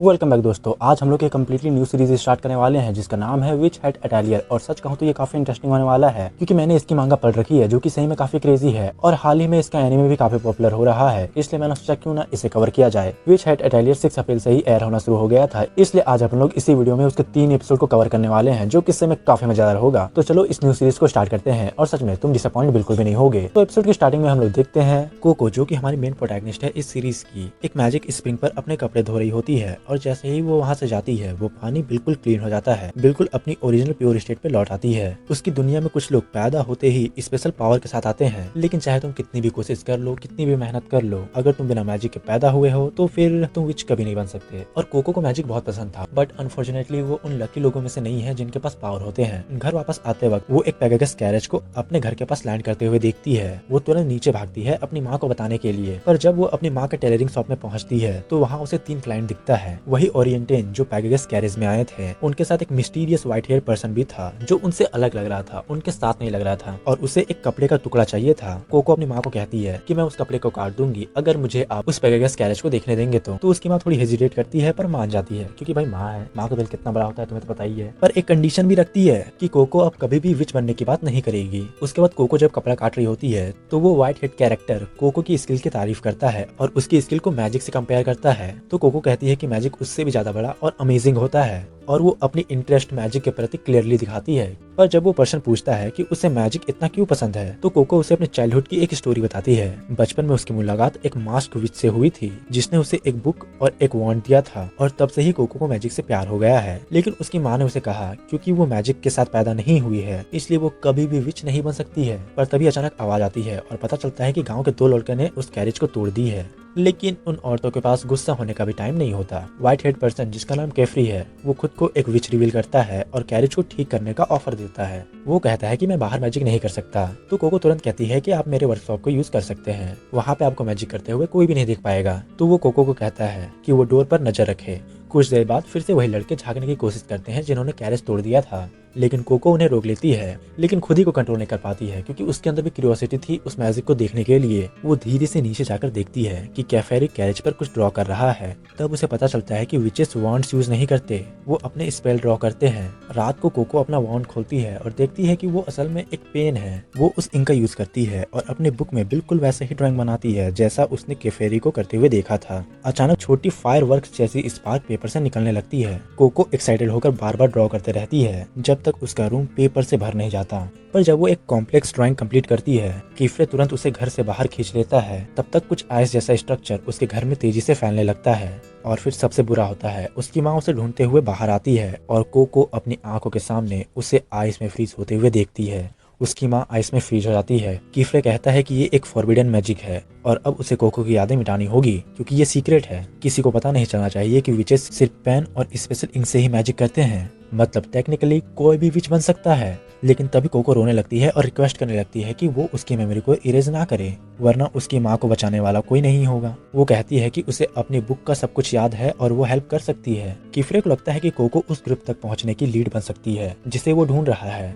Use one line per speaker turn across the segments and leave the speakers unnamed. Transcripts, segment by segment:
Welcome back दोस्तों। आज हम लोग एक कम्प्लीटली न्यू सीरीज स्टार्ट करने वाले हैं जिसका नाम है विच हैट अटैलियर। और सच कहूँ तो ये काफी इंटरेस्टिंग होने वाला है क्योंकि मैंने इसकी मांगा पढ़ रखी है जो कि सही में काफी क्रेजी है और हाल ही में इसका एनिमे भी काफी पॉपुलर हो रहा है, इसलिए मैंने सोचा क्यों ना इसे कवर किया जाए। विच हैट अटैलियर 6 अप्रैल से ही एयर होना शुरू हो गया था, इसलिए आज हम लोग इसी वीडियो में उसके 3 एपिसोड को कवर करने वाले हैं जो कि सही में काफी मजेदार होगा। तो चलो इस न्यू सीरीज को स्टार्ट करते हैं और सच में तुम डिसअपॉइंट बिल्कुल भी नहीं होगे। तो एपिसोड की स्टार्टिंग में हम लोग देखते हैं कोको जो कि हमारी मेन प्रोटैगनिस्ट है इस सीरीज की, एक मैजिक स्प्रिंग पर अपने कपड़े धो रही होती है और जैसे ही वो वहाँ से जाती है वो पानी बिल्कुल क्लीन हो जाता है, बिल्कुल अपनी ओरिजिनल प्योर स्टेट पे लौट आती है। उसकी दुनिया में कुछ लोग पैदा होते ही स्पेशल पावर के साथ आते हैं, लेकिन चाहे तुम कितनी भी कोशिश कर लो, कितनी भी मेहनत कर लो, अगर तुम बिना मैजिक के पैदा हुए हो तो फिर तुम विच कभी नहीं बन सकते। और कोको को मैजिक बहुत पसंद था, बट अनफॉर्चुनेटली वो उन लकी लोगों में से नहीं है जिनके पास पावर होते हैं। घर वापस आते वक्त वो एक पेगासस कैरेज को अपने घर के पास लैंड करते हुए देखती है। वो तुरंत नीचे भागती है अपनी माँ को बताने के लिए, पर जब वो अपनी माँ के टेलरिंग शॉप में पहुंचती है तो वहाँ उसे 3 क्लाइंट दिखता है। वही ओरिएंटेन जो पेगासस कैरेज में आए थे, उनके साथ एक मिस्टीरियस व्हाइट हेयर पर्सन भी था जो उनसे अलग लग रहा था, उनके साथ नहीं लग रहा था और उसे एक कपड़े का टुकड़ा चाहिए था। कोको अपनी माँ को कहती है कि मैं उस कपड़े को काट दूंगी अगर मुझे आप उस पेगासस कैरेज को देखने देंगे तो उसकी माँ थोड़ी हेजिटेट करती है पर मान जाती है क्योंकि भाई माँ है, माँ का दिल कितना बड़ा होता है तुम्हें तो पता ही है। पर एक कंडीशन भी रखती है कि कोको अब कभी भी विच बनने की बात नहीं करेगी। उसके बाद कोको जब कपड़ा काट रही होती है तो वो व्हाइट हेड कैरेक्टर कोको की स्किल की तारीफ करता है और उसकी स्किल को मैजिक से कंपेयर करता है। तो कोको कहती है कि मैजिक उससे भी ज्यादा बड़ा और अमेजिंग होता है और वो अपनी इंटरेस्ट मैजिक के प्रति क्लियरली दिखाती है। पर जब वो पर्सन पूछता है कि उसे मैजिक इतना क्यों पसंद है तो कोको उसे अपने चाइल्डहुड की एक स्टोरी बताती है। बचपन में उसकी मुलाकात एक मास्क विच से हुई थी जिसने उसे एक बुक और एक वॉन्ड दिया था और तब से ही कोको को मैजिक से प्यार हो गया है। लेकिन उसकी माँ ने उसे कहा क्योंकि वो मैजिक के साथ पैदा नहीं हुई है इसलिए वो कभी भी विच नहीं बन सकती है। पर तभी अचानक आवाज आती है और पता चलता है कि गाँव के 2 लड़कों ने उस कैरेज को तोड़ दी है। लेकिन उन औरतों के पास गुस्सा होने का भी टाइम नहीं होता। व्हाइट हेड पर्सन जिसका नाम केफरी है वो खुद को एक विच रिवील करता है और कैरेज को ठीक करने का ऑफर देता है। वो कहता है कि मैं बाहर मैजिक नहीं कर सकता। तो कोको तुरंत कहती है कि आप मेरे वर्कशॉप को यूज कर सकते हैं, वहाँ पे आपको मैजिक करते हुए कोई भी नहीं देख पाएगा। तो वो कोको को कहता है कि वो डोर पर नजर रखे। कुछ देर बाद फिर से वही लड़के झांकने की कोशिश करते हैं जिन्होंने कैरेज तोड़ दिया था, लेकिन कोको उन्हें रोक लेती है, लेकिन खुद ही को कंट्रोल नहीं कर पाती है क्योंकि उसके अंदर भी क्यूरियोसिटी थी उस मैजिक को देखने के लिए। वो धीरे से नीचे जाकर देखती है कि कैफेरी कैरेज पर कुछ ड्रॉ कर रहा है। तब उसे पता चलता है कि विचेस वॉन्ड्स यूज नहीं करते, वो अपने स्पेल ड्रॉ करते हैं। रात को कोको अपना वॉन्ड खोलती है और देखती है कि वो असल में एक पेन है। वो उस इंक का यूज करती है और अपने बुक में बिल्कुल वैसे ही ड्राइंग बनाती है जैसा उसने कैफेरी को करते हुए देखा था। अचानक छोटी फायर वर्क जैसी स्पार्क पेपर से निकलने लगती है। कोको एक्साइटेड होकर बार बार ड्रॉ करते रहती है जब तक उसका रूम पेपर से भर नहीं जाता। पर जब वो एक कॉम्प्लेक्स ड्राइंग कंप्लीट करती है, कीफ्रे तुरंत उसे घर से बाहर खींच लेता है। तब तक कुछ आइस जैसा स्ट्रक्चर उसके घर में तेजी से फैलने लगता है और फिर सबसे बुरा होता है, उसकी माँ उसे ढूंढते हुए बाहर आती है और कोको अपनी आंखों के सामने उसे आइस में फ्रीज होते हुए देखती है। उसकी माँ आइस में फ्रीज हो जाती है। कीफ्रे कहता है कि ये एक फॉरबिडन मैजिक है और अब उसे कोको की यादें मिटानी होगी क्योंकि ये सीक्रेट है। किसी को पता नहीं चलना चाहिए कि विचेस सिर्फ पेन और स्पेशल इंक से ही मैजिक करते हैं। मतलब टेक्निकली कोई भी विच बन सकता है। लेकिन तभी कोको रोने लगती है और रिक्वेस्ट करने लगती है कि वो उसकी मेमोरी को इरेज ना करे वरना उसकी माँ को बचाने वाला कोई नहीं होगा। वो कहती है कि उसे अपनी बुक का सब कुछ याद है और वो हेल्प कर सकती है। कीफ्रे को लगता है कि कोको उस ग्रुप तक पहुंचने की लीड बन सकती है जिसे वो ढूंढ रहा है,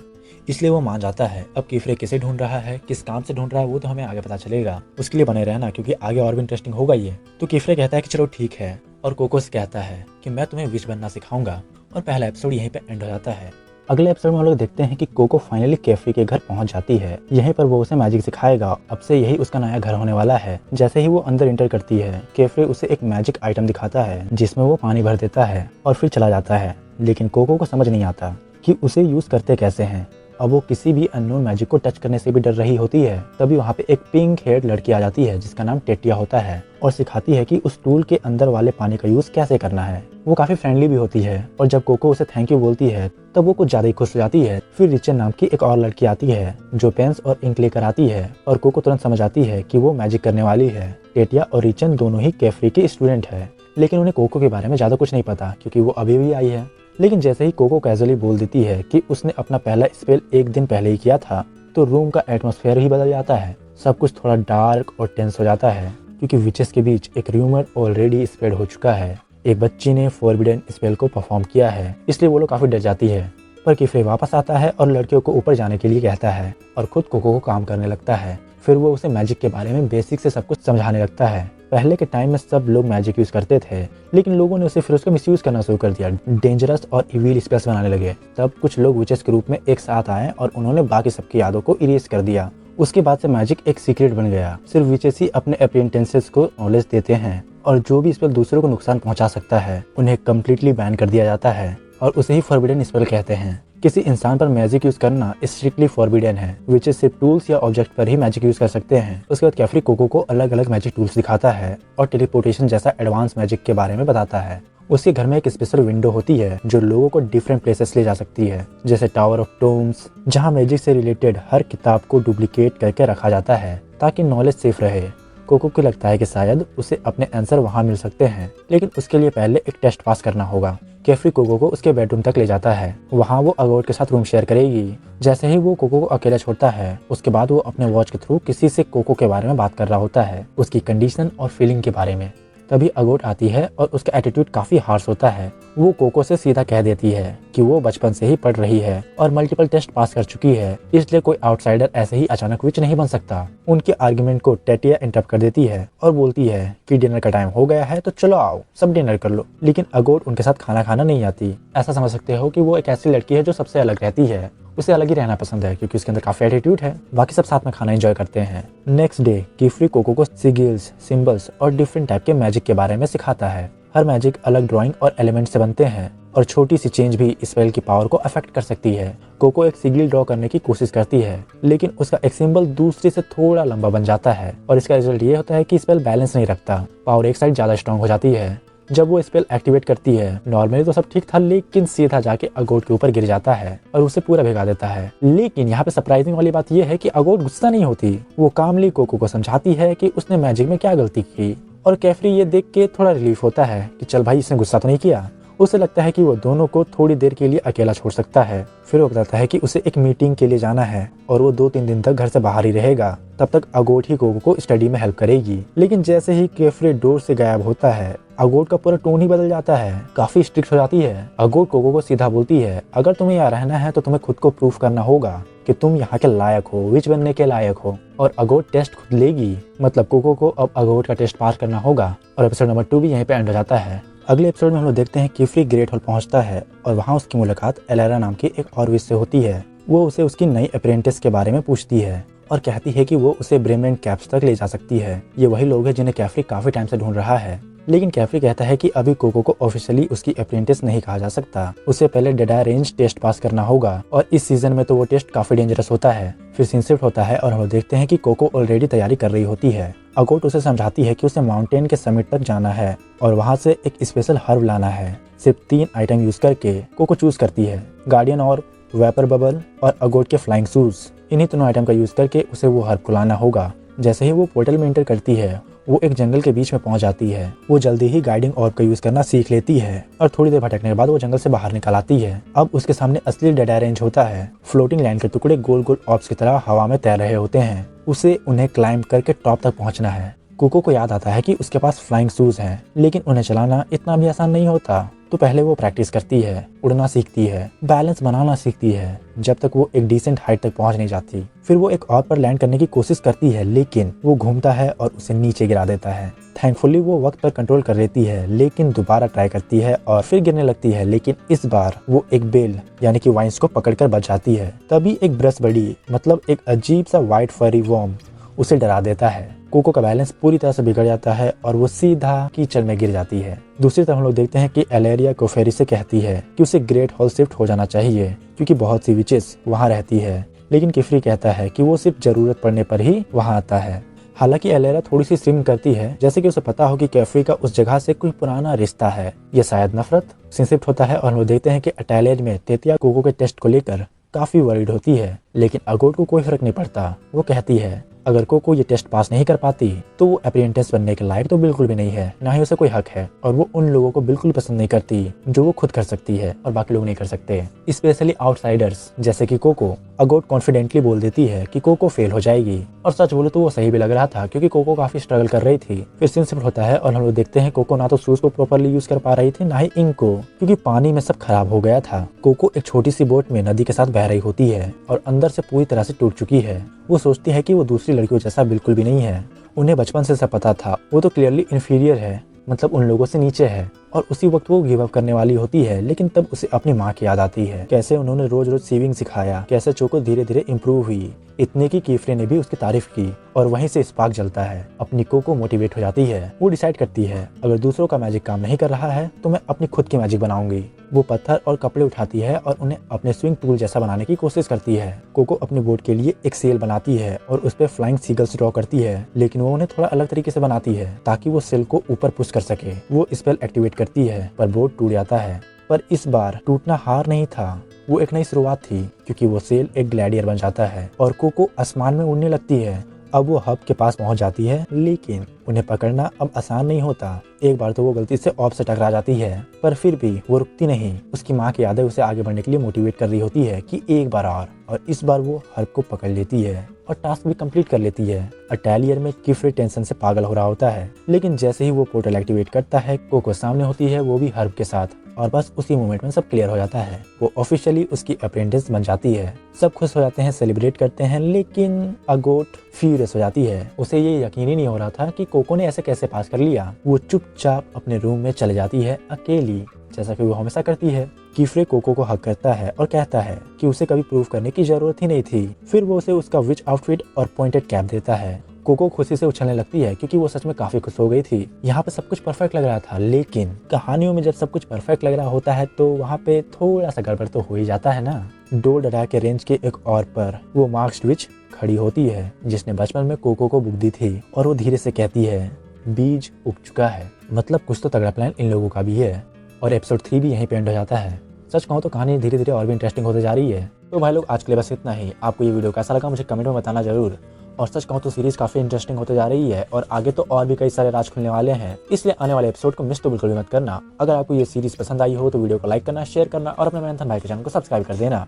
इसलिए वो मान जाता है। अब कीफ्रे किसे ढूंढ रहा है, किस काम से ढूंढ रहा है वो तो हमें आगे पता चलेगा, उसके लिए बने रहना क्योंकि आगे और भी इंटरेस्टिंग होगा ये। तो कीफ्रे कहता है कि चलो ठीक है और कोको से कहता है कि मैं तुम्हें विच बनना सिखाऊंगा और पहला एपिसोड यहीं पे एंड हो जाता है। अगले एपिसोड में हम लोग देखते हैं कि कोको फाइनली केफरी के घर पहुंच जाती है। यहीं पर वो उसे मैजिक सिखाएगा। अब से यही उसका नया घर होने वाला है। जैसे ही वो अंदर एंटर करती है, केफरी उसे एक मैजिक आइटम दिखाता है जिसमें वो पानी भर देता है और फिर चला जाता है। लेकिन कोको को समझ नहीं आता कि उसे यूज करते कैसे हैं। अब वो किसी भी अननोन मैजिक को टच करने से भी डर रही होती है। तभी वहाँ पे एक पिंक हेयर्ड लड़की आ जाती है जिसका नाम टेटिया होता है और सिखाती है कि उस टूल के अंदर वाले पानी का यूज कैसे करना है। वो काफी फ्रेंडली भी होती है और जब कोको उसे थैंक यू बोलती है तब वो कुछ ज्यादा ही खुश हो जाती है। फिर रिचन नाम की एक और लड़की आती है जो पेन्स और इंक लेकर आती है और कोको तुरंत समझ आती है कि वो मैजिक करने वाली है। टेटिया और रिचन दोनों ही कैफरी के स्टूडेंट है, लेकिन उन्हें कोको के बारे में ज्यादा कुछ नहीं पता क्योंकि वो अभी भी आई है। लेकिन जैसे ही कोको कैजुअली बोल देती है कि उसने अपना पहला स्पेल एक दिन पहले ही किया था तो रूम का एटमॉस्फेयर ही बदल जाता है। सब कुछ थोड़ा डार्क और टेंस हो जाता है क्योंकि विचेस के बीच एक र्यूमर ऑलरेडी स्प्रेड हो चुका है। एक बच्ची ने फॉरबिडन स्पेल को परफॉर्म किया है, इसलिए वो लोग काफी डर जाती है। पर कीफ्रे वापस आता है और लड़कियों को ऊपर जाने के लिए कहता है और खुद कोको को काम करने लगता है। फिर वो उसे मैजिक के बारे में बेसिक से सब कुछ समझाने लगता है। पहले के टाइम में सब लोग मैजिक यूज करते थे, लेकिन लोगों ने उसे फिर उसका मिसयूज करना शुरू कर दिया, डेंजरस और इविल स्पेल्स बनाने लगे। तब कुछ लोग विचेस के रूप में एक साथ आए और उन्होंने बाकी सबकी यादों को इरेज कर दिया। उसके बाद से मैजिक एक सीक्रेट बन गया। सिर्फ विचेस ही अपने अप्रेंटिसेस को नॉलेज देते हैं और जो भी स्पेल दूसरों को नुकसान पहुंचा सकता है उन्हें कम्प्लीटली बैन कर दिया जाता है और उसे ही फॉरबिडन स्पेल कहते हैं। किसी इंसान पर मैजिक यूज करना स्ट्रिक्टली फॉरबिडन है। विचेस सिर्फ टूल्स या ऑब्जेक्ट पर ही मैजिक यूज कर सकते हैं। उसके बाद कैफ्री कोको को अलग अलग मैजिक टूल्स दिखाता है और टेलीपोर्टेशन जैसा एडवांस मैजिक के बारे में बताता है। उसके घर में एक स्पेशल विंडो होती है जो लोगों को डिफरेंट प्लेसेस ले जा सकती है, जैसे टावर ऑफ टोम्स, जहां मैजिक से रिलेटेड हर किताब को डुप्लीकेट करके रखा जाता है ताकि नॉलेज सेफ रहे। कोको को लगता है कि शायद उसे अपने आंसर वहां मिल सकते हैं, लेकिन उसके लिए पहले एक टेस्ट पास करना होगा। कैफ्री कोको को उसके बेडरूम तक ले जाता है। वहाँ वो अगोट के साथ रूम शेयर करेगी। जैसे ही वो कोको को अकेला छोड़ता है, उसके बाद वो अपने वॉच के थ्रू किसी से कोको के बारे में बात कर रहा होता है, उसकी कंडीशन और फीलिंग के बारे में। तभी अगोट आती है और उसका एटीट्यूड काफी हार्श होता है। वो कोको से सीधा कह देती है कि वो बचपन से ही पढ़ रही है और मल्टीपल टेस्ट पास कर चुकी है, इसलिए कोई आउटसाइडर ऐसे ही अचानक विच नहीं बन सकता। उनके आर्गुमेंट को टेटिया इंटरप्ट कर देती है और बोलती है कि डिनर का टाइम हो गया है तो चलो आओ सब डिनर कर लो। लेकिन अगोट उनके साथ खाना खाना नहीं आती। ऐसा समझ सकते हो कि वो एक ऐसी लड़की है जो सबसे अलग रहती है। उसे अलग ही रहना पसंद है क्योंकि उसके अंदर काफी एटीट्यूड है। बाकी सब साथ में खाना एंजॉय करते हैं। नेक्स्ट डे कैफ्री कोको को सिगिल्स, सिंबल्स और डिफरेंट टाइप के मैजिक के बारे में सिखाता है। हर मैजिक अलग ड्राइंग और एलिमेंट से बनते हैं और छोटी सी चेंज भी स्पेल की पावर को अफेक्ट कर सकती है। कोको एक सिगिल ड्रॉ करने की कोशिश करती है, लेकिन उसका एक सिंबल दूसरे से थोड़ा लंबा बन जाता है और इसका रिजल्ट ये होता है कि स्पेल बैलेंस नहीं रखता। पावर एक साइड ज्यादा स्ट्रॉन्ग हो जाती है। जब वो स्पेल एक्टिवेट करती है, नॉर्मली तो सब ठीक था, लेकिन सीधा जाके अगोट के ऊपर गिर जाता है और उसे पूरा भिगा देता है। लेकिन यहाँ पे सरप्राइजिंग वाली बात ये है कि अगोट गुस्सा नहीं होती। वो कामली कोको को समझाती है कि उसने मैजिक में क्या गलती की और कैफ्री ये देख के थोड़ा रिलीफ होता है कि चल भाई इसने गुस्सा तो नहीं किया। उसे लगता है कि वो दोनों को थोड़ी देर के लिए अकेला छोड़ सकता है। फिर वो बताता है कि उसे एक मीटिंग के लिए जाना है और वो 2-3 दिन तक घर से बाहर ही रहेगा। तब तक अगोट ही कोको को स्टडी में हेल्प करेगी। लेकिन जैसे ही कैफ्री डोर से गायब होता है, अगोट का पूरा टोन ही बदल जाता है, काफी स्ट्रिक्ट हो जाती है। अगोट कोको को सीधा बोलती है, अगर तुम्हें यहाँ रहना है तो तुम्हें खुद को प्रूफ करना होगा कि तुम यहाँ के लायक हो, विच बनने के लायक हो। और अगोट टेस्ट खुद लेगी। मतलब कोको को अब अगोट का टेस्ट पास करना होगा। और एपिसोड नंबर 2 भी यहीं पे एंड हो जाता है। अगले एपिसोड में हम लोग देखते हैं कैफ्री ग्रेट हॉल पहुंचता है और वहां उसकी मुलाकात एलेरा नाम की एक और विच से होती है। वो उसे उसकी नई अप्रेंटिस के बारे में पूछती है और कहती है कि वो उसे ब्रेमलैंड कैप्स तक ले जा सकती है। ये वही लोग हैं जिन्हें कैफ्री काफी टाइम से ढूंढ रहा है। लेकिन कैफ्री कहता है कि अभी कोको को ऑफिशियली उसकी अप्रेंटिस नहीं कहा जा सकता। उसे पहले डेडा रेंज टेस्ट पास करना होगा और इस सीजन में तो वो टेस्ट काफी डेंजरस होता है। फिर सीन शिफ्ट होता है और हम देखते हैं कि कोको ऑलरेडी तैयारी कर रही होती है। अगोट उसे समझाती है कि उसे माउंटेन के समिट तक जाना है और वहां से एक स्पेशल हर्ब लाना है। सिर्फ 3 आइटम यूज करके कोको चूज करती है, गार्डियन और वेपर बबल और अगोट के फ्लाइंग शूज। इन्हीं तीनों आइटम का यूज करके उसे वो हर्ब को लाना होगा। जैसे ही वो पोर्टल में एंटर करती है, वो एक जंगल के बीच में पहुंच जाती है। वो जल्दी ही गाइडिंग ऑर्ब का यूज करना सीख लेती है और थोड़ी देर भटकने के बाद वो जंगल से बाहर निकल आती है। अब उसके सामने असली डेडा रेंज होता है। फ्लोटिंग लैंड के टुकड़े गोल गोल ऑर्ब्स की तरह हवा में तैर रहे होते हैं। उसे उन्हें क्लाइंब करके टॉप तक पहुंचना है। कोको को याद आता है कि उसके पास फ्लाइंग शूज हैं, लेकिन उन्हें चलाना इतना भी आसान नहीं होता। तो पहले वो प्रैक्टिस करती है, उड़ना सीखती है, बैलेंस बनाना सीखती है, जब तक वो एक डिसेंट हाइट तक पहुंच नहीं जाती। फिर वो एक ऑर्ब पर लैंड करने की कोशिश करती है, लेकिन वो घूमता है और उसे नीचे गिरा देता है। थैंकफुली वो वक्त पर कंट्रोल कर लेती है, लेकिन दोबारा ट्राई करती है और फिर गिरने लगती है। लेकिन इस बार वो एक बेल यानी कि वाइन्स को पकड़कर बच जाती है। तभी एक ब्रश बड़ी मतलब एक अजीब सा व्हाइट फरी वॉर्म उसे डरा देता है। कोको का बैलेंस पूरी तरह से बिगड़ जाता है और वो सीधा कीचड़ में गिर जाती है। दूसरी तरफ हम लोग देखते हैं कि एलेरिया कोफेरी से कहती है कि उसे ग्रेट हॉल शिफ्ट हो जाना चाहिए क्योंकि बहुत सी विचेस वहाँ रहती है। लेकिन कैफ्री कहता है कि वो सिर्फ जरूरत पड़ने पर ही वहाँ आता है। हालांकि एलेरा थोड़ी सी स्विम करती है, जैसे कि उसे पता हो कि कैफ्री का उस जगह से कोई पुराना रिश्ता है, ये शायद नफरत। सीन शिफ्ट होता है और हम लोग देखते हैं कि अटैलेज में तेतिया कोको के टेस्ट को लेकर काफी वरीड होती है, लेकिन अगोट को कोई फर्क नहीं पड़ता। वो कहती है अगर कोको ये टेस्ट पास नहीं कर पाती तो वो अप्रेंटिस बनने के लायक तो बिल्कुल भी नहीं है, ना ही उसे कोई हक है। और वो उन लोगों को बिल्कुल पसंद नहीं करती जो वो खुद कर सकती है और बाकी लोग नहीं कर सकते, स्पेशली आउटसाइडर्स जैसे कि कोको। अगोट कॉन्फिडेंटली बोल देती है कि कोको फेल हो जाएगी और सच बोलो तो वो सही भी लग रहा था क्योंकि कोको काफी स्ट्रगल कर रही थी। फिर सीन शिफ्ट होता है और हम लोग देखते हैं कोको ना तो शूज को प्रॉपर्ली यूज कर पा रही थी, ना ही इंक को, क्योंकि पानी में सब खराब हो गया था। कोको एक छोटी सी बोट में नदी के साथ बह रही होती है और अंदर से पूरी तरह से टूट चुकी है। वो सोचती है कि वो दूसरी लड़कियों जैसा बिल्कुल भी नहीं है उन्हें बचपन से सब पता था, वो तो क्लियरली इन्फीरियर है, मतलब उन लोगों से नीचे है। और उसी वक्त वो गिव अप करने वाली होती है, लेकिन तब उसे अपनी माँ की याद आती है। कैसे उन्होंने रोज रोज सीविंग सिखाया, कैसे चोको धीरे धीरे इम्प्रूव हुई, इतने की कीफ्रे ने भी उसकी तारीफ की। और वहीं से स्पार्क जलता है। अपनी कोको मोटिवेट हो जाती है। वो डिसाइड करती है अगर दूसरों का मैजिक काम नहीं कर रहा है तो मैं अपनी खुद की मैजिक बनाऊंगी। वो पत्थर और कपड़े उठाती है और उन्हें अपने स्विंग पूल जैसा बनाने की कोशिश करती है। कोको अपने बोट के लिए एक सेल बनाती है और उस पर फ्लाइंग सीगल्स ड्रॉ करती है, लेकिन वो उन्हें थोड़ा अलग तरीके से बनाती है ताकि वो सेल को ऊपर पुश कर सके। वो स्पेल एक्टिवेट करती है पर बोट टूट जाता है। पर इस बार टूटना हार नहीं था, वो एक नई शुरुआत थी, क्योंकि वो सेल एक ग्लैडियर बन जाता है और कोको आसमान में उड़ने लगती है। अब वो हब के पास पहुंच जाती है, लेकिन उन्हें पकड़ना अब आसान नहीं होता। एक बार तो वो गलती से ऑफ से टकरा जाती है, पर फिर भी वो रुकती नहीं। उसकी माँ की यादें उसे आगे बढ़ने के लिए मोटिवेट कर रही होती है कि एक बार और इस बार वो हर्ब को पकड़ लेती है और टास्क भी कंप्लीट कर लेती है। अटैलियर में कीफ्रे टेंशन से पागल हो रहा होता है, लेकिन जैसे ही वो पोर्टल एक्टिवेट करता है, कोको सामने होती है, वो भी हर्ब के साथ। और बस उसी मोमेंट में सब क्लियर हो जाता है। वो ऑफिशियली उसकी अप्रेंटिस बन जाती है। सब खुश हो जाते हैं, सेलिब्रेट करते हैं, लेकिन अगोट फ्यूरियस हो जाती है। उसे ये यकीन ही नहीं हो रहा था कि कोको ने ऐसे कैसे पास कर लिया। वो चुपचाप अपने रूम में चले जाती है अकेली, जैसा कि वो हमेशा करती है। कीफ्रे कोको को हक करता है और कहता है कि उसे कभी प्रूव करने की जरूरत ही नहीं थी। फिर वो उसे उसका विच आउटफिट और पॉइंटेड कैप देता है। कोको खुशी से उछलने लगती है क्योंकि वो सच में काफी खुश हो गई थी। यहाँ पे सब कुछ परफेक्ट लग रहा था, लेकिन कहानियों में जब सब कुछ परफेक्ट लग रहा होता है तो वहाँ पे थोड़ा सा गड़बड़ तो हो ही जाता है ना। डोल डरा के रेंज के एक और पर वो मार्क्स विच खड़ी होती है, जिसने बचपन में कोको को बुक दी थी। और वो धीरे से कहती है बीज उग चुका है, मतलब कुछ तो तगड़ा प्लान इन लोगों का भी है। और एपिसोड 3 भी यहीं पे एंड हो जाता है। सच कहूँ तो कहानी धीरे धीरे और भी इंटरेस्टिंग होते जा रही है। तो भाई लोग, आज के लिए बस इतना ही। आपको ये वीडियो कैसा लगा मुझे कमेंट में बताना जरूर। और सच कहूँ तो सीरीज काफी इंटरेस्टिंग होते जा रही है और आगे तो और भी कई सारे राज खुलने वाले हैं, इसलिए आने वाले एपिसोड को मिस तो बिल्कुल भी मत करना। अगर आपको ये सीरीज पसंद आई हो तो वीडियो को लाइक करना, शेयर करना और अपने मेहनत भाई के चैनल को सब्सक्राइब कर देना।